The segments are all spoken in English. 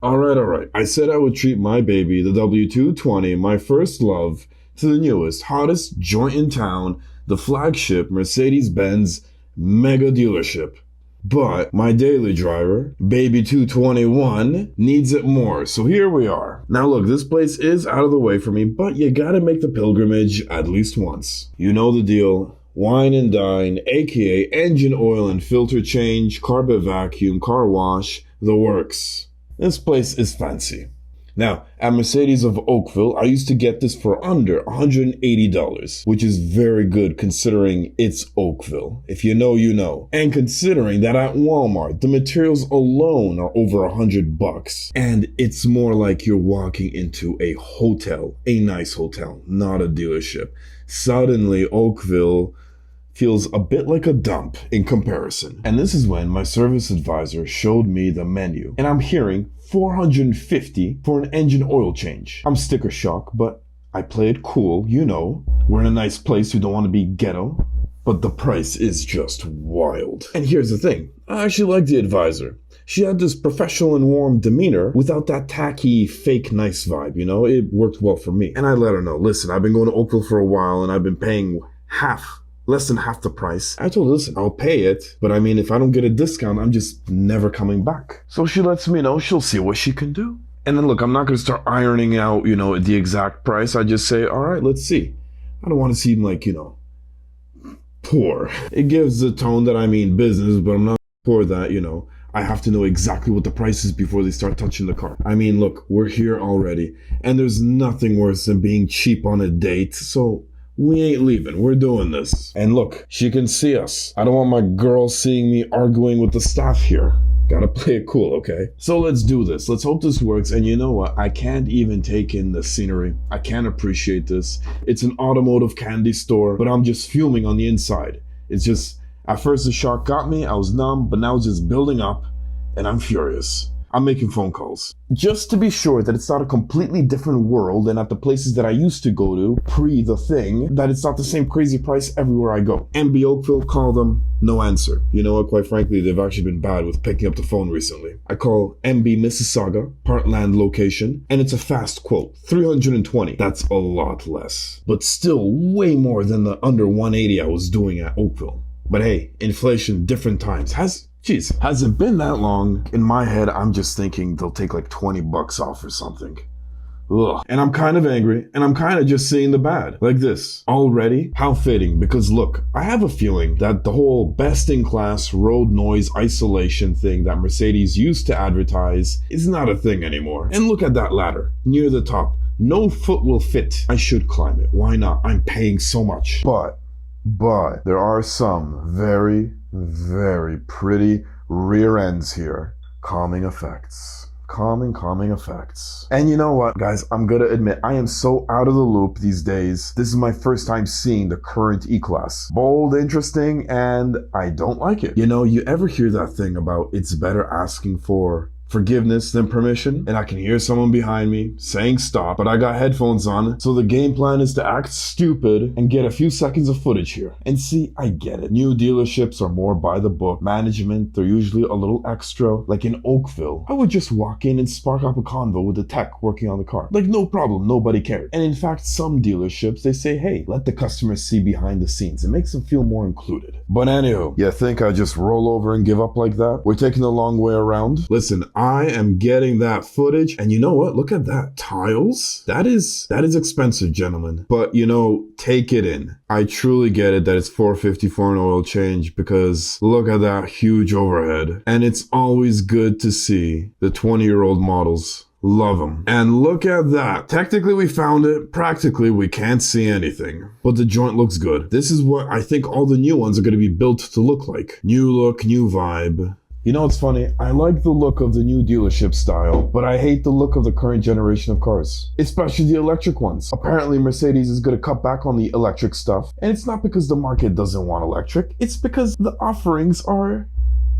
Alright. I said I would treat my baby, the W220, my first love, to the newest, hottest joint in town, the flagship Mercedes-Benz mega dealership. But my daily driver, baby 221, needs it more, so here we are. Now look, this place is out of the way for me, but you gotta make the pilgrimage at least once. You know the deal. Wine and dine, aka engine oil and filter change, carpet vacuum, car wash, the works. This place is fancy. Now, at Mercedes of Oakville, I used to get this for under $180, which is very good considering it's Oakville. If you know, you know. And considering that at Walmart, the materials alone are over $100. And it's more like you're walking into a hotel, a nice hotel, not a dealership. Suddenly, Oakville feels a bit like a dump in comparison. And this is when my service advisor showed me the menu. And I'm hearing $450 for an engine oil change. I'm sticker shock, but I play it cool, you know. We're in a nice place, we don't want to be ghetto. But the price is just wild. And here's the thing, I actually like the advisor. She had this professional and warm demeanor without that tacky, fake nice vibe, you know? It worked well for me. And I let her know, listen, I've been going to Oakville for a while and I've been paying less than half the price. I told her, listen, I'll pay it, but I mean, if I don't get a discount, I'm just never coming back. So she lets me know she'll see what she can do. And then look, I'm not going to start ironing out, the exact price. I just say, all right, let's see. I don't want to seem like, poor. It gives the tone that I mean business, but I'm not poor that, I have to know exactly what the price is before they start touching the car. I mean, look, we're here already, and there's nothing worse than being cheap on a date, so we ain't leaving. We're doing this. And look, she can see us. I don't want my girl seeing me arguing with the staff here. Gotta play it cool, okay? So let's do this. Let's hope this works. And you know what? I can't even take in the scenery. I can't appreciate this. It's an automotive candy store, but I'm just fuming on the inside. It's just, at first the shock got me. I was numb, but now it's just building up, and I'm furious. I'm making phone calls. Just to be sure that it's not a completely different world than at the places that I used to go to, pre the thing, that it's not the same crazy price everywhere I go. MB Oakville, call them, no answer. You know what, quite frankly, they've actually been bad with picking up the phone recently. I call MB Mississauga, Parkland location, and it's a fast quote, 320. That's a lot less, but still way more than the under 180 I was doing at Oakville. But hey, inflation, different times. Hasn't been that long. In my head, I'm just thinking they'll take like $20 off or something. Ugh. And I'm kind of angry, and I'm kind of just seeing the bad. Like this. Already? How fitting, because look, I have a feeling that the whole best-in-class road noise isolation thing that Mercedes used to advertise is not a thing anymore. And look at that ladder, near the top. No foot will fit. I should climb it. Why not? I'm paying so much. But there are some very, very pretty rear ends here. Calming effects. Calming effects. And you know what, guys? I'm gonna admit, I am so out of the loop these days. This is my first time seeing the current E-Class. Bold, interesting, and I don't like it. You ever hear that thing about it's better asking for forgiveness than permission? And I can hear someone behind me saying stop, but I got headphones on, so the game plan is to act stupid and get a few seconds of footage here. And see, I get it. New dealerships are more by the book. Management, they're usually a little extra. Like in Oakville, I would just walk in and spark up a convo with the tech working on the car. Like no problem, nobody cared. And in fact, some dealerships, they say, hey, let the customers see behind the scenes. It makes them feel more included. But anywho, you think I just roll over and give up like that? We're taking the long way around? Listen, I am getting that footage, and you know what? Look at that. Tiles? That is expensive, gentlemen. But take it in. I truly get it that it's $450 for an oil change, because look at that huge overhead. And it's always good to see the 20-year-old models. Love them. And look at that. Technically we found it. Practically we can't see anything. But the joint looks good. This is what I think all the new ones are going to be built to look like. New look, new vibe. You know what's funny? I like the look of the new dealership style, but I hate the look of the current generation of cars, especially the electric ones. Apparently Mercedes is going to cut back on the electric stuff, and it's not because the market doesn't want electric, it's because the offerings are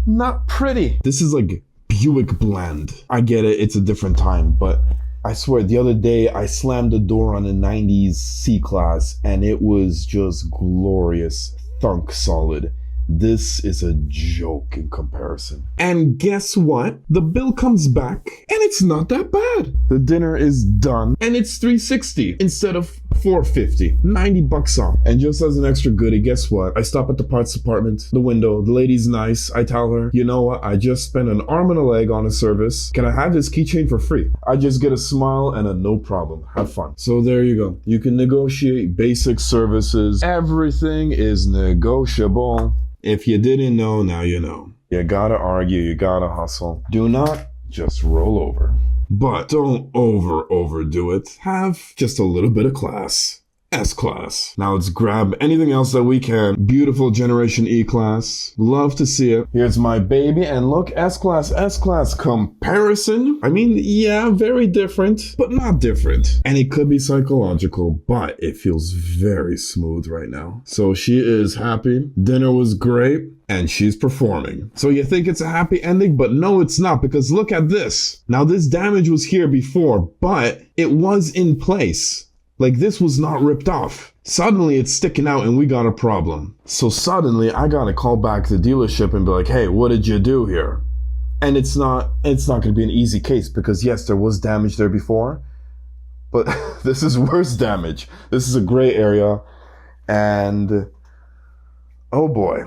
not pretty. This is like Buick Blend. I get it, it's a different time, but I swear the other day I slammed the door on a 90s C-Class and it was just glorious, thunk solid. This is a joke in comparison. And guess what? The bill comes back and it's not that bad. The dinner is done and it's $360 instead of $450. $90 off. And just as an extra goodie, guess what? I stop at the parts department, the window, the lady's nice. I tell her, you know what? I just spent an arm and a leg on a service. Can I have this keychain for free? I just get a smile and a no problem. Have fun. So there you go. You can negotiate basic services. Everything is negotiable. If you didn't know, now you know. You gotta argue, you gotta hustle. Do not just roll over. But don't overdo it. Have just a little bit of class. S-Class. Now let's grab anything else that we can. Beautiful Generation E-Class. Love to see it. Here's my baby, and look, S-Class comparison. I mean, yeah, very different, but not different. And it could be psychological, but it feels very smooth right now. So she is happy. Dinner was great. And she's performing. So you think it's a happy ending, but no, it's not, because look at this. Now this damage was here before, but it was in place. Like, this was not ripped off. Suddenly it's sticking out and we got a problem. So suddenly I gotta call back the dealership and be like, hey, what did you do here? And it's not gonna be an easy case, because yes, there was damage there before, but this is worse damage. This is a gray area, and oh boy,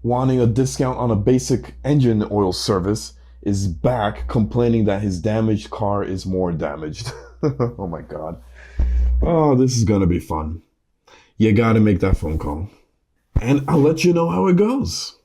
wanting a discount on a basic engine oil service is back complaining that his damaged car is more damaged. Oh my God. Oh, this is gonna be fun. You gotta make that phone call. And I'll let you know how it goes.